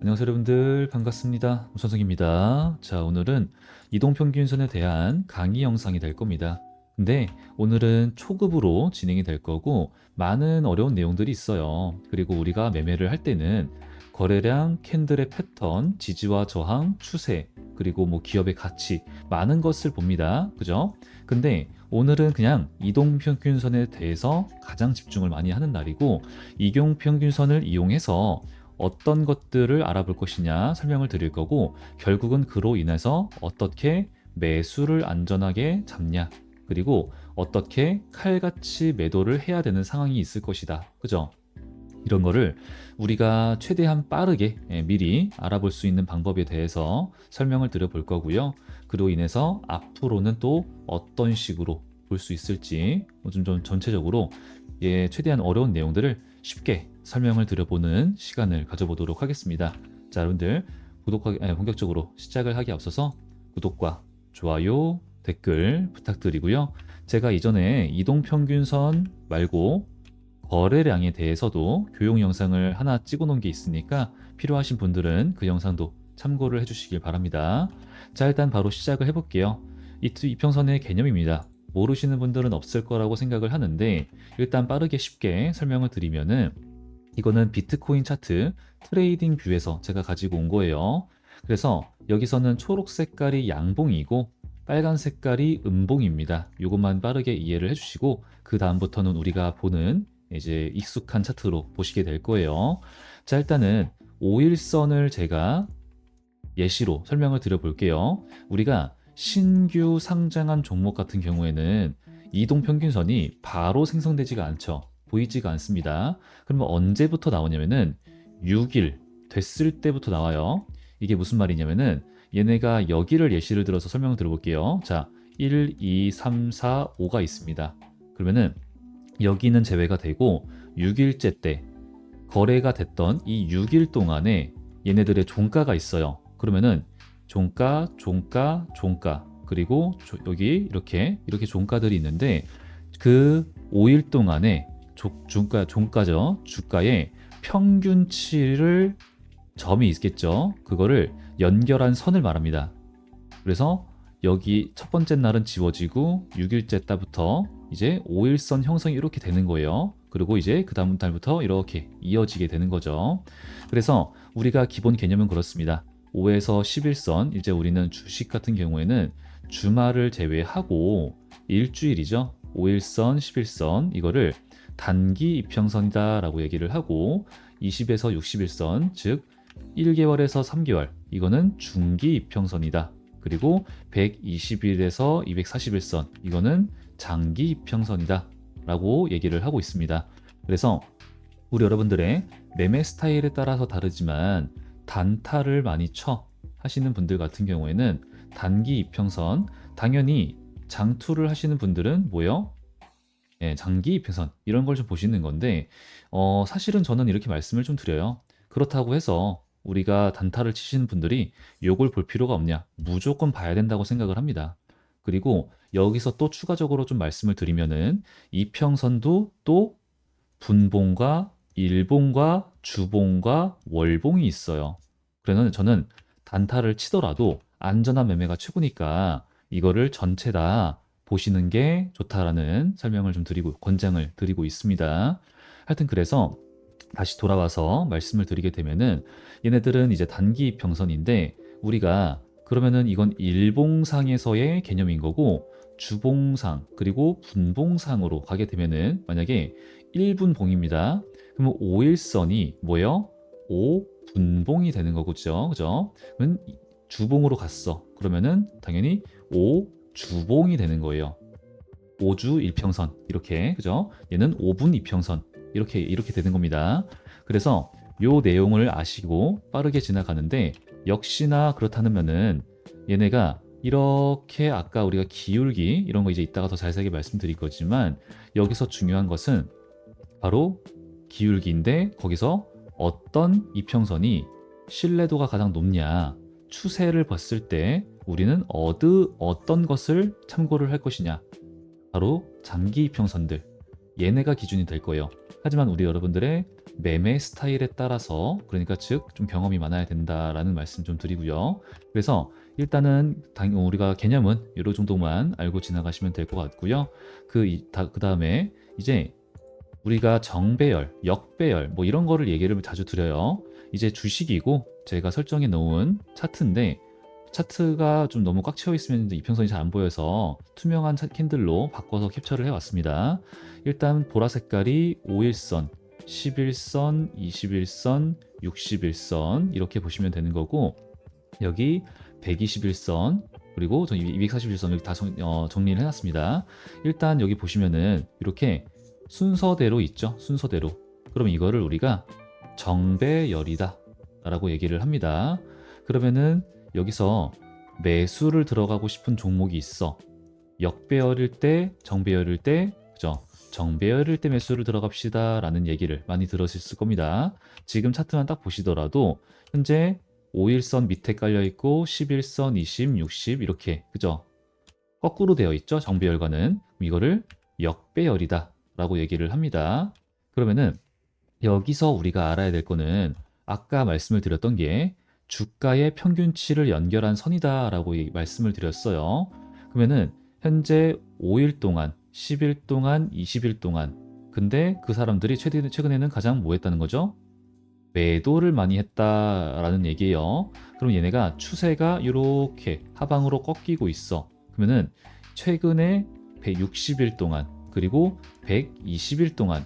안녕하세요 여러분들 반갑습니다. 우선성입니다. 자, 오늘은 이동평균선에 대한 강의 영상이 될 겁니다. 근데 오늘은 초급으로 진행이 될 거고 많은 어려운 내용들이 있어요. 그리고 우리가 매매를 할 때는 거래량, 캔들의 패턴, 지지와 저항, 추세, 그리고 뭐 기업의 가치 많은 것을 봅니다. 그죠? 근데 오늘은 그냥 이동평균선에 대해서 가장 집중을 많이 하는 날이고 이동평균선을 이용해서 어떤 것들을 알아볼 것이냐 설명을 드릴 거고 결국은 그로 인해서 어떻게 매수를 안전하게 잡냐 그리고 어떻게 칼같이 매도를 해야 되는 상황이 있을 것이다. 그죠? 이런 거를 우리가 최대한 빠르게 미리 알아볼 수 있는 방법에 대해서 설명을 드려 볼 거고요. 그로 인해서 앞으로는 또 어떤 식으로 볼 수 있을지 좀 전체적으로 최대한 어려운 내용들을 쉽게 설명을 드려보는 시간을 가져보도록 하겠습니다. 자, 여러분들 본격적으로 시작을 하기 앞서서 구독과 좋아요, 댓글 부탁드리고요. 제가 이전에 이동평균선 말고 거래량에 대해서도 교육 영상을 하나 찍어 놓은 게 있으니까 필요하신 분들은 그 영상도 참고를 해주시길 바랍니다. 자, 일단 바로 시작을 해볼게요. 이평선의 개념입니다. 모르시는 분들은 없을 거라고 생각을 하는데 일단 빠르게 쉽게 설명을 드리면은 이거는 비트코인 차트 트레이딩 뷰에서 제가 가지고 온 거예요. 그래서 여기서는 초록 색깔이 양봉이고 빨간 색깔이 음봉입니다. 이것만 빠르게 이해를 해주시고 그 다음부터는 우리가 보는 이제 익숙한 차트로 보시게 될 거예요. 자, 일단은 5일선을 제가 예시로 설명을 드려 볼게요. 우리가 신규 상장한 종목 같은 경우에는 이동평균선이 바로 생성되지가 않죠. 보이지가 않습니다. 그러면 언제부터 나오냐면은 6일 됐을 때부터 나와요. 이게 무슨 말이냐면은 얘네가 여기를 예시를 들어서 설명을 드려볼게요. 자, 1, 2, 3, 4, 5가 있습니다. 그러면은 여기는 제외가 되고 6일째 때 거래가 됐던 이 6일 동안에 얘네들의 종가가 있어요. 그러면은 종가, 종가, 종가 그리고 여기 이렇게 종가들이 있는데 그 5일 동안에 종가죠. 주가의 평균치를 점이 있겠죠. 그거를 연결한 선을 말합니다. 그래서 여기 첫 번째 날은 지워지고 6일째 달부터 이제 5일선 형성이 이렇게 되는 거예요. 그리고 이제 그 다음 달부터 이렇게 이어지게 되는 거죠. 그래서 우리가 기본 개념은 그렇습니다. 5에서 11선, 이제 우리는 주식 같은 경우에는 주말을 제외하고 일주일이죠. 5일선, 11선 이거를 단기 이평선이다 라고 얘기를 하고 20에서 60일선, 즉 1개월에서 3개월 이거는 중기 이평선이다. 그리고 120일에서 241선 이거는 장기 이평선이다 라고 얘기를 하고 있습니다. 그래서 우리 여러분들의 매매 스타일에 따라서 다르지만 단타를 많이 쳐 하시는 분들 같은 경우에는 단기 이평선, 당연히 장투를 하시는 분들은 뭐요? 장기 이평선 이런 걸 좀 보시는 건데 사실은 저는 이렇게 말씀을 좀 드려요. 그렇다고 해서 우리가 단타를 치시는 분들이 요걸 볼 필요가 없냐? 무조건 봐야 된다고 생각을 합니다. 그리고 여기서 또 추가적으로 좀 말씀을 드리면은 이평선도 또 분봉과 일봉과 주봉과 월봉이 있어요. 그래서 저는 단타를 치더라도 안전한 매매가 최고니까 이거를 전체 다 보시는 게 좋다라는 설명을 좀 드리고 권장을 드리고 있습니다. 하여튼 그래서 다시 돌아와서 말씀을 드리게 되면은 얘네들은 이제 단기 평선인데 우리가 그러면은 이건 일봉상에서의 개념인 거고 주봉상 그리고 분봉상으로 가게 되면은 만약에 1분 봉입니다. 그러면 5일선이 뭐예요? 5분봉이 되는 거죠. 그죠? 그러면 주봉으로 갔어. 그러면은 당연히 5주봉이 되는 거예요. 5주 1평선 이렇게 그죠? 얘는 5분 2평선 이렇게 되는 겁니다. 그래서 요 내용을 아시고 빠르게 지나가는데 역시나 그렇다면은 얘네가 이렇게 아까 우리가 기울기 이런 거 이제 이따가 더 자세하게 말씀드릴 거지만 여기서 중요한 것은 바로 기울기인데 거기서 어떤 이평선이 신뢰도가 가장 높냐 추세를 봤을 때 우리는 어떤 것을 참고를 할 것이냐 바로 장기 이평선들 얘네가 기준이 될 거예요. 하지만 우리 여러분들의 매매 스타일에 따라서 그러니까 즉 좀 경험이 많아야 된다라는 말씀 좀 드리고요. 그래서 일단은 우리가 개념은 요 정도만 알고 지나가시면 될 것 같고요. 그다음에 이제 우리가 정배열, 역배열 뭐 이런 거를 얘기를 자주 드려요. 이제 주식이고 제가 설정해 놓은 차트인데 차트가 좀 너무 꽉 채워 있으면 이제 이평선이 잘 안 보여서 투명한 캔들로 바꿔서 캡처를 해 왔습니다. 일단 보라 색깔이 5일선, 11선, 21선, 61선 이렇게 보시면 되는 거고 여기 121선 그리고 저 241선 여기 다 정리를 해놨습니다. 일단 여기 보시면은 이렇게 순서대로 있죠. 순서대로. 그럼 이거를 우리가 정배열이다 라고 얘기를 합니다. 그러면은 여기서 매수를 들어가고 싶은 종목이 있어. 역배열일 때, 정배열일 때, 그죠? 정배열일 때 매수를 들어갑시다 라는 얘기를 많이 들으실 겁니다. 지금 차트만 딱 보시더라도 현재 5일선 밑에 깔려 있고 11선, 20, 60 이렇게 그죠? 거꾸로 되어 있죠. 정배열과는 이거를 역배열이다 라고 얘기를 합니다. 그러면은 여기서 우리가 알아야 될 거는 아까 말씀을 드렸던 게 주가의 평균치를 연결한 선이다 라고 말씀을 드렸어요. 그러면은 현재 5일 동안, 10일 동안, 20일 동안 근데 그 사람들이 최근에는 가장 뭐 했다는 거죠? 매도를 많이 했다라는 얘기예요. 그럼 얘네가 추세가 이렇게 하방으로 꺾이고 있어. 그러면은 최근에 160일 동안 그리고 120일 동안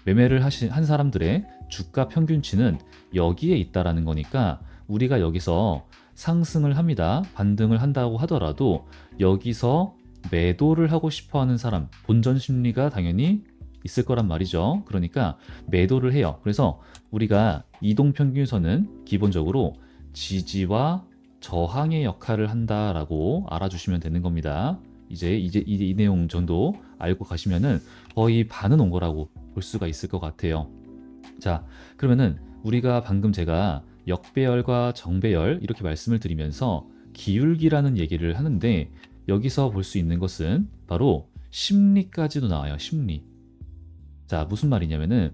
매매를 한 사람들의 주가 평균치는 여기에 있다라는 거니까 우리가 여기서 상승을 합니다. 반등을 한다고 하더라도 여기서 매도를 하고 싶어 하는 사람, 본전 심리가 당연히 있을 거란 말이죠. 그러니까 매도를 해요. 그래서 우리가 이동평균선은 기본적으로 지지와 저항의 역할을 한다라고 알아주시면 되는 겁니다. 이제 이 내용 정도 알고 가시면은 거의 반은 온 거라고 볼 수가 있을 것 같아요. 자, 그러면은 우리가 방금 제가 역배열과 정배열 이렇게 말씀을 드리면서 기울기라는 얘기를 하는데 여기서 볼 수 있는 것은 바로 심리까지도 나와요. 심리. 자, 무슨 말이냐면은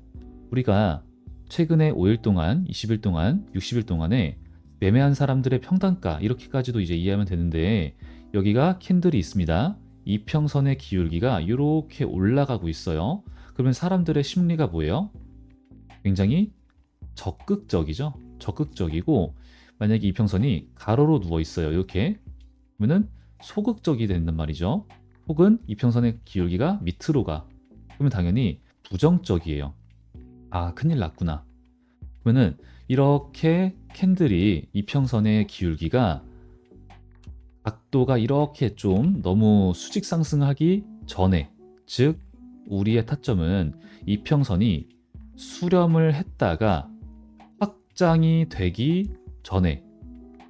우리가 최근에 5일 동안, 20일 동안, 60일 동안에 매매한 사람들의 평단가 이렇게까지도 이제 이해하면 되는데 여기가 캔들이 있습니다. 이평선의 기울기가 이렇게 올라가고 있어요. 그러면 사람들의 심리가 뭐예요? 굉장히 적극적이죠. 적극적이고 만약에 이평선이 가로로 누워 있어요. 이렇게 그러면은 소극적이 된단 말이죠. 혹은 이평선의 기울기가 밑으로 가. 그러면 당연히 부정적이에요. 아, 큰일 났구나. 그러면은 이렇게 캔들이 이평선의 기울기가 각도가 이렇게 좀 너무 수직 상승하기 전에, 즉 우리의 타점은 이평선이 수렴을 했다가 확장이 되기 전에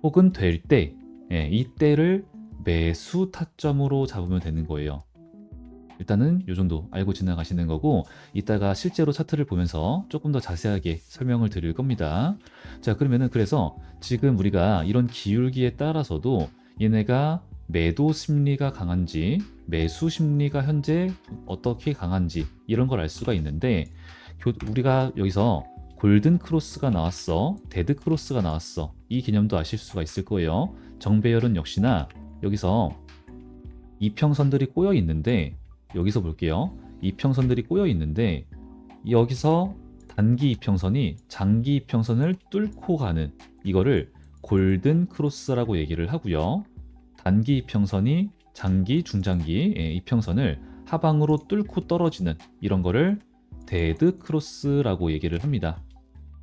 혹은 될 때, 이때를 매수 타점으로 잡으면 되는 거예요. 일단은 이 정도 알고 지나가시는 거고 이따가 실제로 차트를 보면서 조금 더 자세하게 설명을 드릴 겁니다. 자, 그러면은 그래서 지금 우리가 이런 기울기에 따라서도 얘네가 매도 심리가 강한지 매수 심리가 현재 어떻게 강한지 이런 걸 알 수가 있는데 우리가 여기서 골든 크로스가 나왔어, 데드 크로스가 나왔어, 이 개념도 아실 수가 있을 거예요. 정배열은 역시나 여기서 이평선들이 꼬여 있는데 여기서 볼게요. 이평선들이 꼬여 있는데 여기서 단기 이평선이 장기 이평선을 뚫고 가는 이거를 골든 크로스라고 얘기를 하고요. 단기 이평선이 장기, 중장기 이평선을 하방으로 뚫고 떨어지는 이런 거를 데드 크로스라고 얘기를 합니다.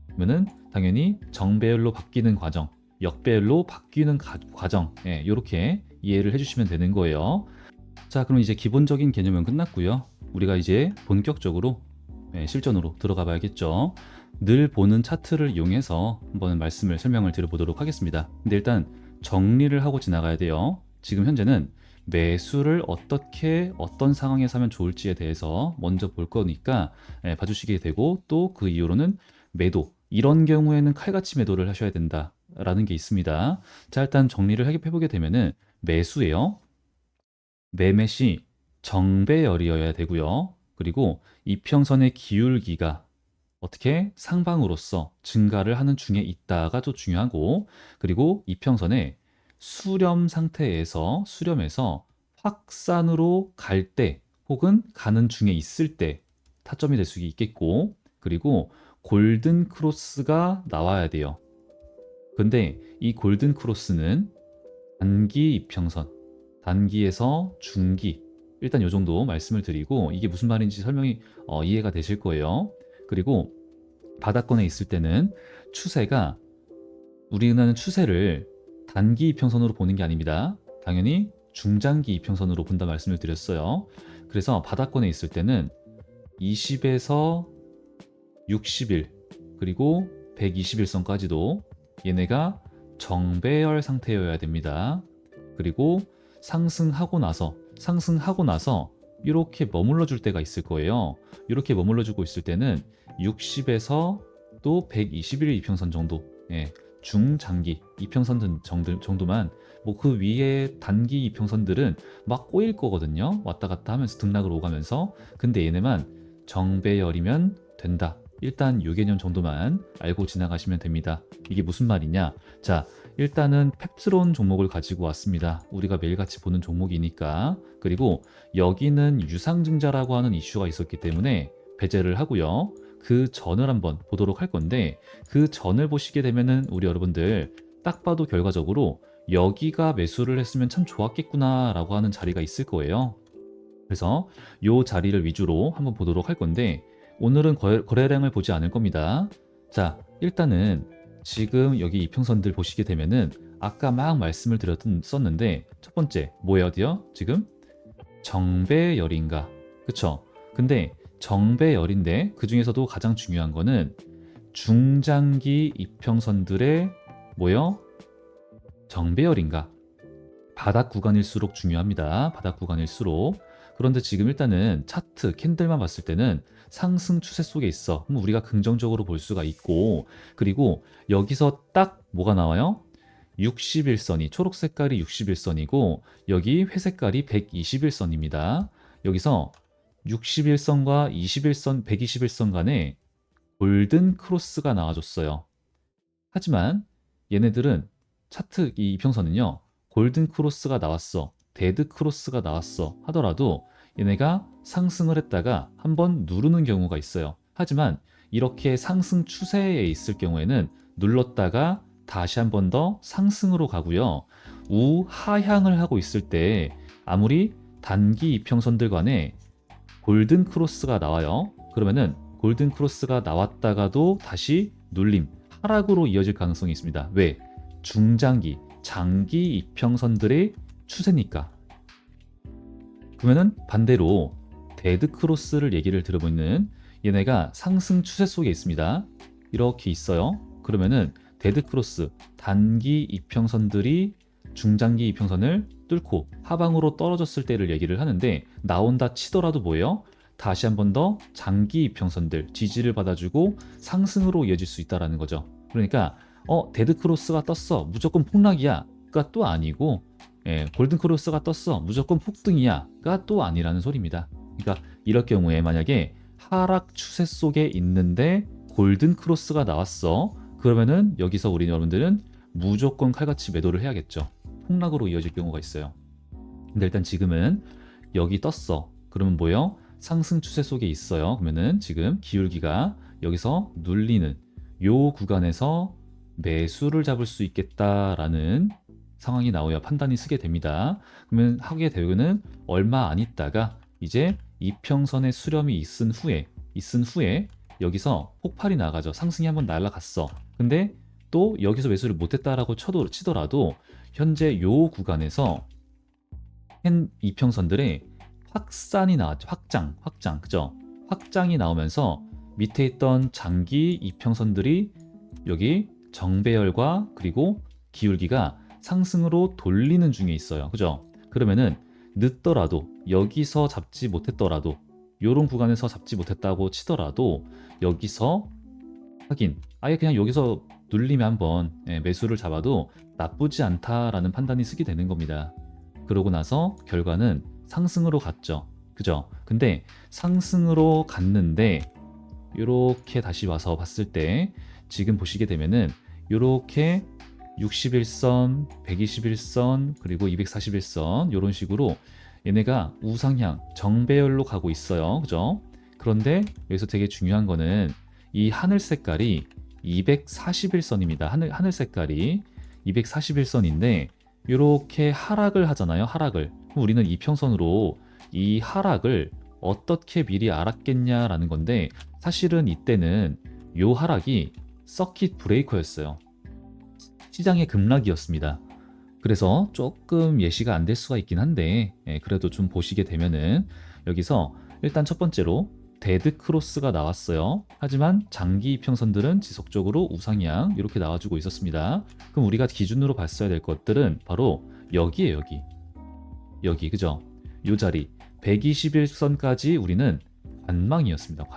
그러면은 당연히 정배열로 바뀌는 과정, 역배열로 바뀌는 과정, 이렇게 이해를 해주시면 되는 거예요. 자, 그럼 이제 기본적인 개념은 끝났고요. 우리가 이제 본격적으로 실전으로 들어가 봐야겠죠. 늘 보는 차트를 이용해서 한번 설명을 드려보도록 하겠습니다. 근데 일단 정리를 하고 지나가야 돼요. 지금 현재는 매수를 어떤 상황에서 하면 좋을지에 대해서 먼저 볼 거니까 봐주시게 되고 또 그 이후로는 매도, 이런 경우에는 칼같이 매도를 하셔야 된다라는 게 있습니다. 자, 일단 정리를 해보게 되면은 매수예요. 매매시 정배열이어야 되고요. 그리고 이평선의 기울기가 어떻게 상방으로서 증가를 하는 중에 있다가 또 중요하고, 그리고 이평선의 수렴에서 확산으로 갈 때 혹은 가는 중에 있을 때 타점이 될 수 있겠고, 그리고 골든 크로스가 나와야 돼요. 근데 이 골든 크로스는 단기 이평선, 단기에서 중기, 일단 요 정도 말씀을 드리고, 이게 무슨 말인지 설명이 이해가 되실 거예요. 그리고 바닥권에 있을 때는 추세가, 우리는 추세를 단기 이평선으로 보는 게 아닙니다. 당연히 중장기 이평선으로 본다 말씀을 드렸어요. 그래서 바닥권에 있을 때는 20에서 60일, 그리고 120일선까지도 얘네가 정배열 상태여야 됩니다. 그리고 상승하고 나서 이렇게 머물러 줄 때가 있을 거예요. 이렇게 머물러 주고 있을 때는 60에서 또 121일 이평선 정도, 예, 중장기 이평선 정도만, 뭐 그 위에 단기 이평선들은 막 꼬일 거거든요. 왔다 갔다 하면서 등락을 오가면서. 근데 얘네만 정배열이면 된다. 일단 요 개념 정도만 알고 지나가시면 됩니다. 이게 무슨 말이냐? 자, 일단은 펩스론 종목을 가지고 왔습니다. 우리가 매일같이 보는 종목이니까. 그리고 여기는 유상증자라고 하는 이슈가 있었기 때문에 배제를 하고요. 그 전을 한번 보도록 할 건데, 그 전을 보시게 되면은 우리 여러분들 딱 봐도 결과적으로 여기가 매수를 했으면 참 좋았겠구나 라고 하는 자리가 있을 거예요. 그래서 이 자리를 위주로 한번 보도록 할 건데, 오늘은 거래량을 보지 않을 겁니다. 자, 일단은 지금 여기 이평선들 보시게 되면은 아까 막 말씀을 드렸었는데, 첫 번째 뭐예요? 어디요? 지금 정배열인가? 그쵸? 근데 정배열인데 그 중에서도 가장 중요한 거는 중장기 이평선들의 뭐요? 정배열인가? 바닥 구간일수록 중요합니다. 바닥 구간일수록. 그런데 지금 일단은 차트 캔들만 봤을 때는 상승 추세 속에 있어. 그럼 우리가 긍정적으로 볼 수가 있고, 그리고 여기서 딱 뭐가 나와요? 60일선이, 초록 색깔이 60일선이고 여기 회색깔이 120일선입니다. 여기서 60일선과 21선, 120일선 간에 골든 크로스가 나와줬어요. 하지만 얘네들은 차트 이 이평선은요, 골든 크로스가 나왔어, 데드 크로스가 나왔어 하더라도 얘네가 상승을 했다가 한번 누르는 경우가 있어요. 하지만 이렇게 상승 추세에 있을 경우에는 눌렀다가 다시 한 번 더 상승으로 가고요. 우하향을 하고 있을 때 아무리 단기 이평선들 간에 골든 크로스가 나와요. 그러면은 골든 크로스가 나왔다가도 다시 눌림, 하락으로 이어질 가능성이 있습니다. 왜? 중장기, 장기 이평선들의 추세니까. 그러면은 반대로 데드 크로스를 얘기를 들어보면 얘네가 상승 추세 속에 있습니다. 이렇게 있어요. 그러면은 데드 크로스, 단기 이평선들이 중장기 이평선을 뚫고 하방으로 떨어졌을 때를 얘기를 하는데, 나온다 치더라도 뭐예요? 다시 한 번 더 장기 이평선들 지지를 받아주고 상승으로 이어질 수 있다는 거죠. 그러니까 데드 크로스가 떴어, 무조건 폭락이야가 또 아니고, 골든 크로스가 떴어, 무조건 폭등이야가 또 아니라는 소리입니다. 그러니까 이럴 경우에 만약에 하락 추세 속에 있는데 골든 크로스가 나왔어, 그러면은 여기서 우리 여러분들은 무조건 칼같이 매도를 해야겠죠. 폭락으로 이어질 경우가 있어요. 근데 일단 지금은 여기 떴어. 그러면 뭐예요? 상승 추세 속에 있어요. 그러면은 지금 기울기가 여기서 눌리는 요 구간에서 매수를 잡을 수 있겠다라는 상황이 나오야 판단이 서게 됩니다. 그러면 하게 되면은 얼마 안 있다가 이제 이평선의 수렴이 있은 후에 여기서 폭발이 나가죠. 상승이 한번 날아갔어. 근데 또 여기서 매수를 못했다라고 치더라도 현재 요 구간에서 이평선들의 확산이 나왔죠. 확장, 그죠? 확장이 나오면서 밑에 있던 장기 이평선들이 여기 정배열과 그리고 기울기가 상승으로 돌리는 중에 있어요. 그죠? 그러면은 늦더라도 여기서 잡지 못했더라도, 요런 구간에서 잡지 못했다고 치더라도 여기서 아예 그냥 여기서 눌리면 한번 매수를 잡아도 나쁘지 않다라는 판단이 서게 되는 겁니다. 그러고 나서 결과는 상승으로 갔죠. 그죠? 근데 상승으로 갔는데 요렇게 다시 와서 봤을 때 지금 보시게 되면은 요렇게 61선, 121선, 그리고 241선 요런 식으로 얘네가 우상향, 정배열로 가고 있어요. 그죠? 그런데 여기서 되게 중요한 거는 이 하늘 색깔이 241선입니다. 하늘 색깔이 241선인데 이렇게 하락을 하잖아요. 하락을. 그럼 우리는 이평선으로 이 하락을 어떻게 미리 알았겠냐라는 건데 사실은 이때는 요 하락이 서킷 브레이커였어요. 시장의 급락이었습니다. 그래서 조금 예시가 안 될 수가 있긴 한데 그래도 좀 보시게 되면은 여기서 일단 첫 번째로 데드 크로스가 나왔어요. 하지만 장기 이평선들은 지속적으로 우상향 이렇게 나와주고 있었습니다. 그럼 우리가 기준으로 봤어야 될 것들은 바로 여기에요. 여기 그죠? 요 자리 121선까지 우리는 관망이었습니다.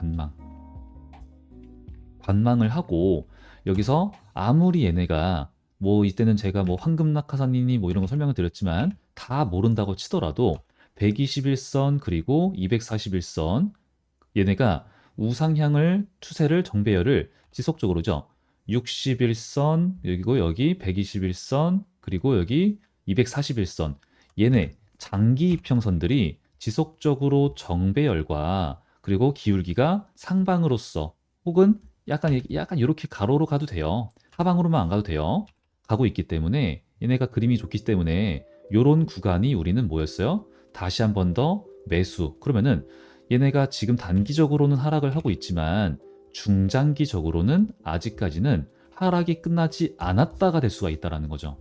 관망을 하고 여기서 아무리 얘네가 뭐 이때는 제가 뭐 황금낙하산이니 뭐 이런 거 설명을 드렸지만 다 모른다고 치더라도 121선 그리고 241선 얘네가 우상향을 추세를 정배열을 지속적으로죠. 61선 여기고 여기 121선 그리고 여기 241선 얘네 장기 이평선들이 지속적으로 정배열과 그리고 기울기가 상방으로서 혹은 약간 이렇게 가로로 가도 돼요. 하방으로만 안 가도 돼요. 가고 있기 때문에 얘네가 그림이 좋기 때문에 요런 구간이 우리는 뭐였어요? 다시 한 번 더 매수. 그러면은 얘네가 지금 단기적으로는 하락을 하고 있지만 중장기적으로는 아직까지는 하락이 끝나지 않았다가 될 수가 있다라는 거죠.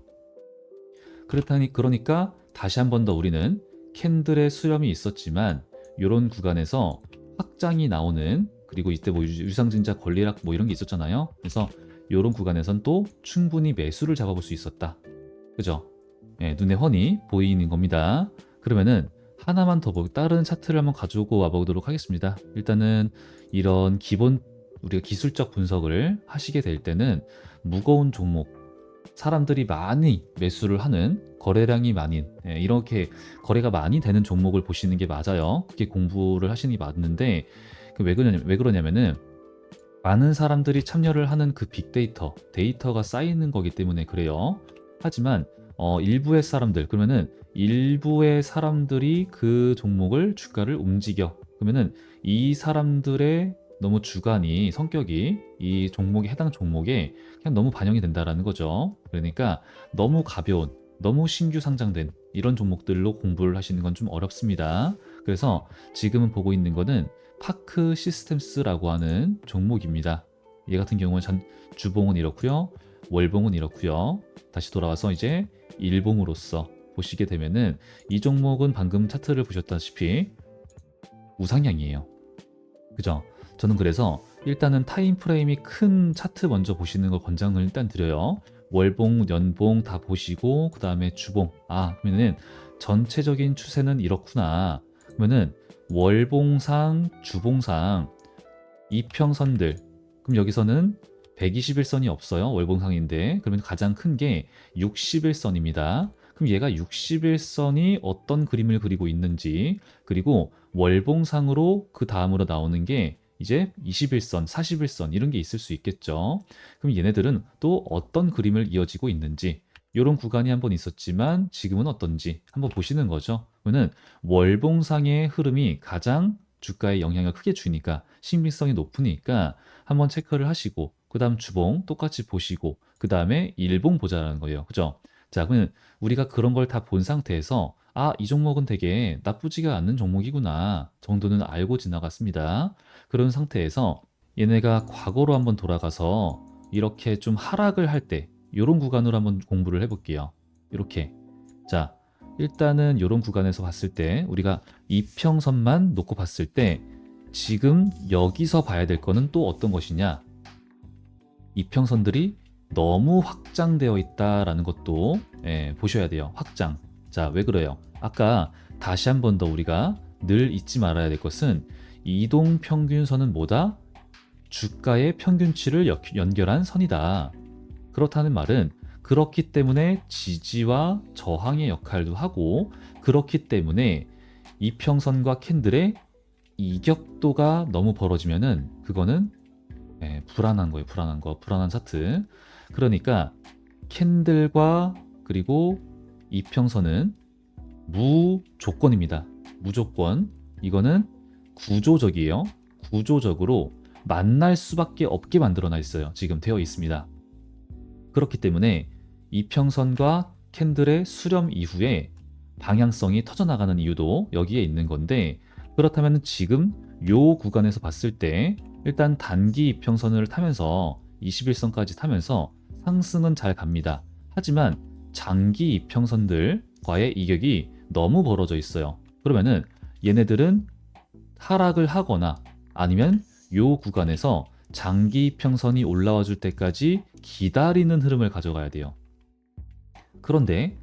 그러니까 다시 한 번 더 우리는 캔들의 수렴이 있었지만 이런 구간에서 확장이 나오는 그리고 이때 뭐 유상증자 권리락 뭐 이런 게 있었잖아요. 그래서 이런 구간에선 또 충분히 매수를 잡아볼 수 있었다. 그죠? 예, 눈에 훤히 보이는 겁니다. 그러면은 하나만 더 다른 차트를 한번 가지고 와보도록 하겠습니다. 일단은 이런 기본 우리가 기술적 분석을 하시게 될 때는 무거운 종목, 사람들이 많이 매수를 하는 거래량이 많은 이렇게 거래가 많이 되는 종목을 보시는 게 맞아요. 그렇게 공부를 하시는 게 맞는데 왜 그러냐면은 많은 사람들이 참여를 하는 그 빅데이터, 데이터가 쌓이는 거기 때문에 그래요. 하지만 일부의 사람들, 그러면은 일부의 사람들이 그 종목을 주가를 움직여. 그러면은 이 사람들의 너무 주관이 성격이 이 종목에 해당 종목에 그냥 너무 반영이 된다라는 거죠. 그러니까 너무 가벼운, 너무 신규 상장된 이런 종목들로 공부를 하시는 건 좀 어렵습니다. 그래서 지금은 보고 있는 거는 파크 시스템스라고 하는 종목입니다. 얘 같은 경우는 주봉은 이렇고요. 월봉은 이렇고요. 다시 돌아와서 이제 일봉으로서 보시게 되면은 이 종목은 방금 차트를 보셨다시피 우상향이에요. 그죠? 저는 그래서 일단은 타임 프레임이 큰 차트 먼저 보시는 걸 권장을 일단 드려요. 월봉, 연봉 다 보시고 그 다음에 주봉. 그러면은 전체적인 추세는 이렇구나. 그러면은 월봉상, 주봉상 이평선들. 그럼 여기서는 121선이 없어요. 월봉상인데. 그러면 가장 큰 게 61선입니다. 그럼 얘가 61선이 어떤 그림을 그리고 있는지, 그리고 월봉상으로 그 다음으로 나오는 게 이제 21선, 41선 이런 게 있을 수 있겠죠. 그럼 얘네들은 또 어떤 그림을 이어지고 있는지, 이런 구간이 한번 있었지만 지금은 어떤지 한번 보시는 거죠. 그러면 월봉상의 흐름이 가장 주가에 영향을 크게 주니까 신빙성이 높으니까 한번 체크를 하시고 그 다음 주봉 똑같이 보시고 그 다음에 일봉 보자라는 거예요. 그죠? 자, 그러면 우리가 그런 걸 다 본 상태에서 이 종목은 되게 나쁘지가 않는 종목이구나 정도는 알고 지나갔습니다. 그런 상태에서 얘네가 과거로 한번 돌아가서 이렇게 좀 하락을 할 때 이런 구간으로 한번 공부를 해볼게요. 이렇게. 자, 일단은 이런 구간에서 봤을 때 우리가 이평선만 놓고 봤을 때 지금 여기서 봐야 될 거는 또 어떤 것이냐? 이평선들이 너무 확장되어 있다라는 것도 보셔야 돼요. 확장. 자, 왜 그래요? 아까 다시 한 번 더 우리가 늘 잊지 말아야 될 것은 이동평균선은 뭐다? 주가의 평균치를 연결한 선이다. 그렇다는 말은 그렇기 때문에 지지와 저항의 역할도 하고 그렇기 때문에 이평선과 캔들의 이격도가 너무 벌어지면은 그거는 불안한 거예요. 불안한 거. 불안한 차트. 그러니까 캔들과 그리고 이평선은 무조건입니다. 무조건. 이거는 구조적이에요. 구조적으로 만날 수밖에 없게 만들어놔 있어요. 지금 되어 있습니다. 그렇기 때문에 이평선과 캔들의 수렴 이후에 방향성이 터져나가는 이유도 여기에 있는 건데, 그렇다면 지금 요 구간에서 봤을 때 일단 단기 이평선을 타면서 21선까지 타면서 상승은 잘 갑니다. 하지만 장기 이평선들과의 이격이 너무 벌어져 있어요. 그러면은 얘네들은 하락을 하거나 아니면 요 구간에서 장기 이평선이 올라와 줄 때까지 기다리는 흐름을 가져가야 돼요. 그런데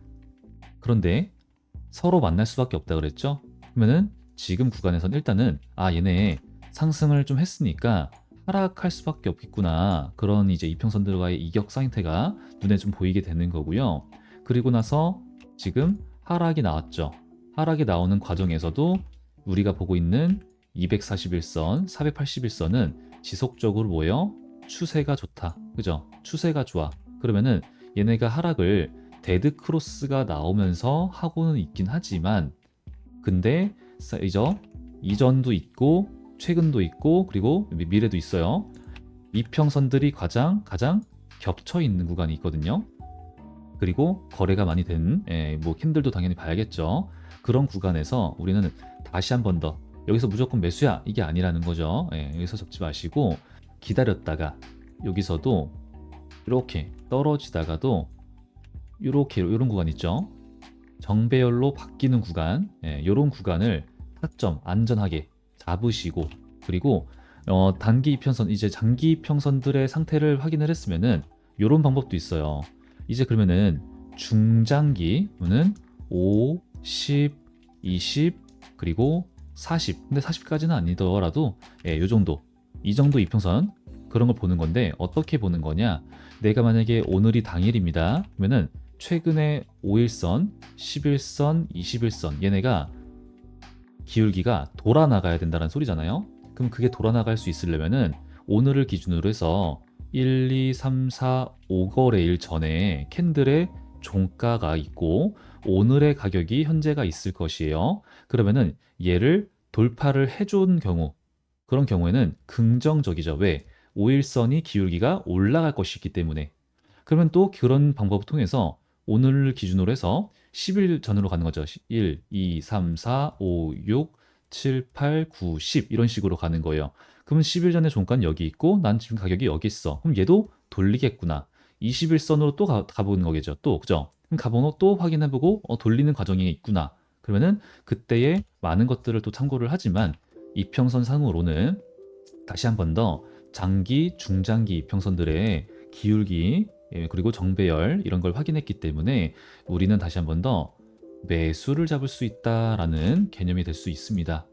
서로 만날 수밖에 없다 그랬죠? 그러면은 지금 구간에서는 일단은 얘네 상승을 좀 했으니까 하락할 수밖에 없겠구나. 그런 이제 이평선들과의 이격 상태가 눈에 좀 보이게 되는 거고요. 그리고 나서 지금 하락이 나왔죠. 하락이 나오는 과정에서도 우리가 보고 있는 241선, 481선은 지속적으로 뭐예요? 추세가 좋다. 그죠? 추세가 좋아. 그러면은 얘네가 하락을 데드 크로스가 나오면서 하고는 있긴 하지만, 근데 이전도 있고 최근도 있고 그리고 미래도 있어요. 이평선들이 가장 겹쳐 있는 구간이 있거든요. 그리고 거래가 많이 된 뭐 캔들도 당연히 봐야겠죠. 그런 구간에서 우리는 다시 한 번 더 여기서 무조건 매수야 이게 아니라는 거죠. 여기서 접지 마시고 기다렸다가 여기서도 이렇게 떨어지다가도 이렇게 이런 구간 있죠. 정배열로 바뀌는 구간, 이런 구간을 타점 안전하게 잡으시고, 그리고 단기 이평선, 이제 장기 이평선들의 상태를 확인을 했으면은 이런 방법도 있어요. 이제 그러면은 중장기는 5, 10, 20 그리고 40. 근데 40까지는 아니더라도 요 정도, 이 정도 이평선 그런 걸 보는 건데, 어떻게 보는 거냐? 내가 만약에 오늘이 당일입니다. 그러면은 최근에 5일선, 11선, 21선 얘네가 기울기가 돌아 나가야 된다는 소리잖아요. 그럼 그게 돌아 나갈 수 있으려면은 오늘을 기준으로 해서 1, 2, 3, 4, 5거래일 전에 캔들의 종가가 있고 오늘의 가격이 현재가 있을 것이에요. 그러면은 얘를 돌파를 해준 경우, 그런 경우에는 긍정적이죠. 왜? 5일선이 기울기가 올라갈 것이기 때문에. 그러면 또 그런 방법을 통해서 오늘을 기준으로 해서 10일 전으로 가는 거죠. 1, 2, 3, 4, 5, 6, 7, 8, 9, 10 이런 식으로 가는 거예요. 그러면 10일 전에 종가는 여기 있고 난 지금 가격이 여기 있어. 그럼 얘도 돌리겠구나. 21선으로 또 가보는 거겠죠. 또 그죠? 그럼 가보고 또 확인해보고 돌리는 과정이 있구나. 그러면은 그때의 많은 것들을 또 참고를 하지만 이평선 상으로는 다시 한 번 더 장기, 중장기 이평선들의 기울기 그리고 정배열 이런 걸 확인했기 때문에 우리는 다시 한 번 더 매수를 잡을 수 있다라는 개념이 될 수 있습니다.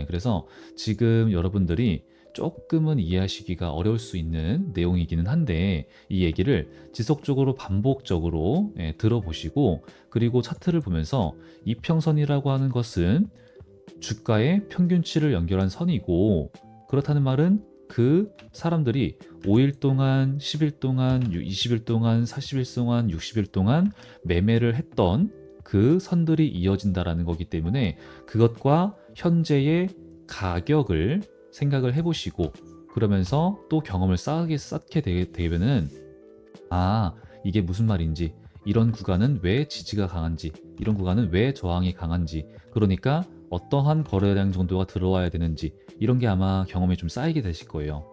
그래서 지금 여러분들이 조금은 이해하시기가 어려울 수 있는 내용이기는 한데 이 얘기를 지속적으로 반복적으로 들어보시고, 그리고 차트를 보면서 이평선이라고 하는 것은 주가의 평균치를 연결한 선이고, 그렇다는 말은 그 사람들이 5일 동안, 10일 동안, 20일 동안, 40일 동안, 60일 동안 매매를 했던 그 선들이 이어진다라는 거기 때문에 그것과 현재의 가격을 생각을 해보시고, 그러면서 또 경험을 쌓게 되면은 이게 무슨 말인지, 이런 구간은 왜 지지가 강한지, 이런 구간은 왜 저항이 강한지, 그러니까 어떠한 거래량 정도가 들어와야 되는지, 이런 게 아마 경험이 좀 쌓이게 되실 거예요.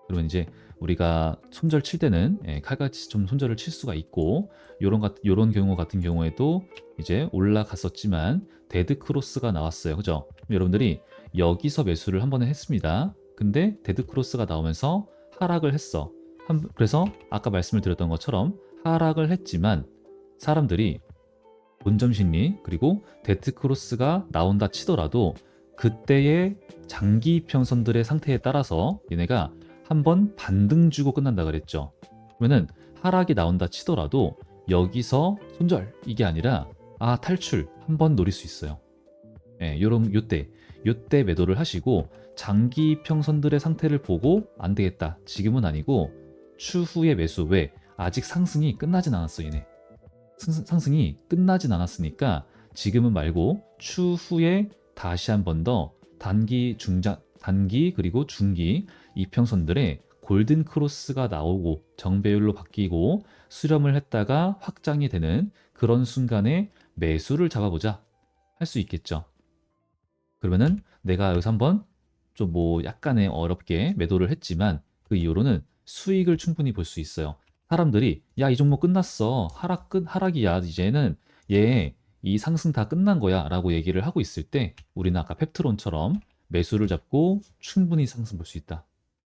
그러면 이제 우리가 손절 칠 때는 칼같이 좀 손절을 칠 수가 있고, 요런 경우 같은 경우에도 이제 올라갔었지만 데드 크로스가 나왔어요. 그죠? 여러분들이 여기서 매수를 한 번에 했습니다. 근데 데드 크로스가 나오면서 하락을 했어. 그래서 아까 말씀을 드렸던 것처럼 하락을 했지만 사람들이 본점 심리 그리고 데드 크로스가 나온다 치더라도 그때의 장기 평선들의 상태에 따라서 얘네가 한번 반등 주고 끝난다 그랬죠. 그러면은 하락이 나온다 치더라도 여기서 손절 이게 아니라 탈출 한번 노릴 수 있어요. 요때 요때 매도를 하시고 장기 이평선들의 상태를 보고 안 되겠다. 지금은 아니고 추후에 매수. 왜? 아직 상승이 끝나진 않았어, 얘네. 상승이 끝나진 않았으니까 지금은 말고 추후에 다시 한 번 더 단기 그리고 중기 이평선들의 골든 크로스가 나오고 정배율로 바뀌고 수렴을 했다가 확장이 되는 그런 순간에 매수를 잡아보자 할 수 있겠죠. 그러면은 내가 여기서 한번 좀 뭐 약간의 어렵게 매도를 했지만 그 이후로는 수익을 충분히 볼 수 있어요. 사람들이 야, 이 종목 끝났어. 하락이야. 이제는 얘 이 상승 다 끝난 거야 라고 얘기를 하고 있을 때 우리는 아까 펩트론처럼 매수를 잡고 충분히 상승 볼 수 있다.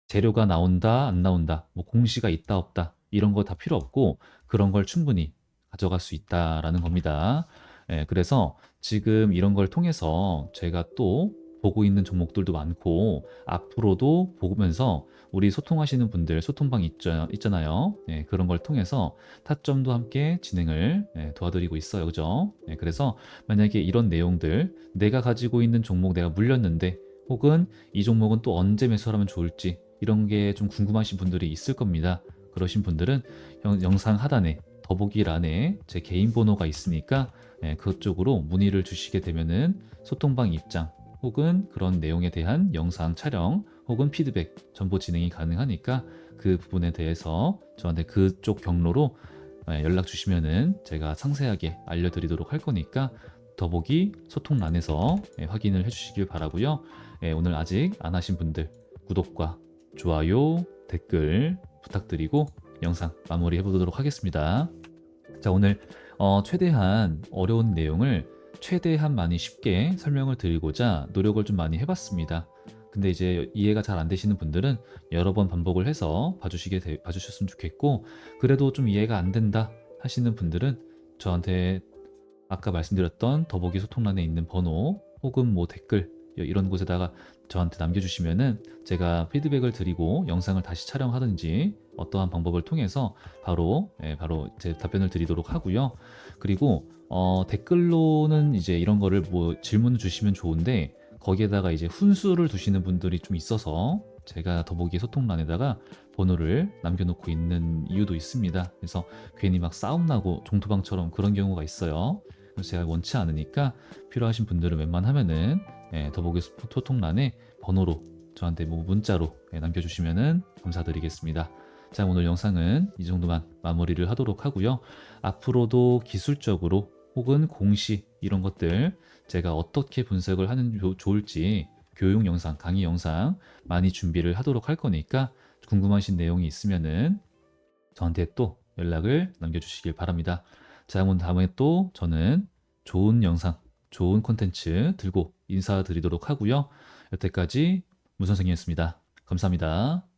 재료가 나온다, 안 나온다, 뭐 공시가 있다, 없다, 이런 거 다 필요 없고 그런 걸 충분히 가져갈 수 있다라는 겁니다. 예, 그래서 지금 이런 걸 통해서 제가 또 보고 있는 종목들도 많고 앞으로도 보면서 우리 소통하시는 분들 소통방 있잖아요. 예, 그런 걸 통해서 타점도 함께 진행을 도와드리고 있어요. 그죠? 예, 그래서 만약에 이런 내용들 내가 가지고 있는 종목 내가 물렸는데 혹은 이 종목은 또 언제 매수하면 좋을지 이런 게 좀 궁금하신 분들이 있을 겁니다. 그러신 분들은 영상 하단에 더보기란에 제 개인 번호가 있으니까 그쪽으로 문의를 주시게 되면은 소통방 입장 혹은 그런 내용에 대한 영상 촬영 혹은 피드백 전부 진행이 가능하니까 그 부분에 대해서 저한테 그쪽 경로로 연락 주시면은 제가 상세하게 알려드리도록 할 거니까 더보기 소통란에서 확인을 해주시길 바라고요. 오늘 아직 안 하신 분들 구독과 좋아요, 댓글 부탁드리고 영상 마무리해 보도록 하겠습니다. 자, 오늘 최대한 어려운 내용을 최대한 많이 쉽게 설명을 드리고자 노력을 좀 많이 해봤습니다. 근데 이제 이해가 잘 안 되시는 분들은 여러 번 반복을 해서 봐주셨으면 좋겠고, 그래도 좀 이해가 안 된다 하시는 분들은 저한테 아까 말씀드렸던 더보기 소통란에 있는 번호 혹은 뭐 댓글 이런 곳에다가 저한테 남겨주시면은 제가 피드백을 드리고 영상을 다시 촬영하든지 어떠한 방법을 통해서 바로 제 답변을 드리도록 하고요. 그리고 댓글로는 이제 이런 거를 뭐 질문을 주시면 좋은데 거기에다가 이제 훈수를 두시는 분들이 좀 있어서 제가 더보기 소통란에다가 번호를 남겨놓고 있는 이유도 있습니다. 그래서 괜히 막 싸움 나고 종토방처럼 그런 경우가 있어요. 그래서 제가 원치 않으니까 필요하신 분들은 웬만하면은 더보기 소통란에 번호로 저한테 뭐 문자로 남겨주시면은 감사드리겠습니다. 자, 오늘 영상은 이 정도만 마무리를 하도록 하고요. 앞으로도 기술적으로 혹은 공시 이런 것들 제가 어떻게 분석을 하는 좋을지 교육 영상, 강의 영상 많이 준비를 하도록 할 거니까 궁금하신 내용이 있으면은 저한테 또 연락을 남겨주시길 바랍니다. 자, 그럼 다음에 또 저는 좋은 영상, 좋은 콘텐츠 들고 인사드리도록 하고요. 여태까지 문선생이었습니다. 감사합니다.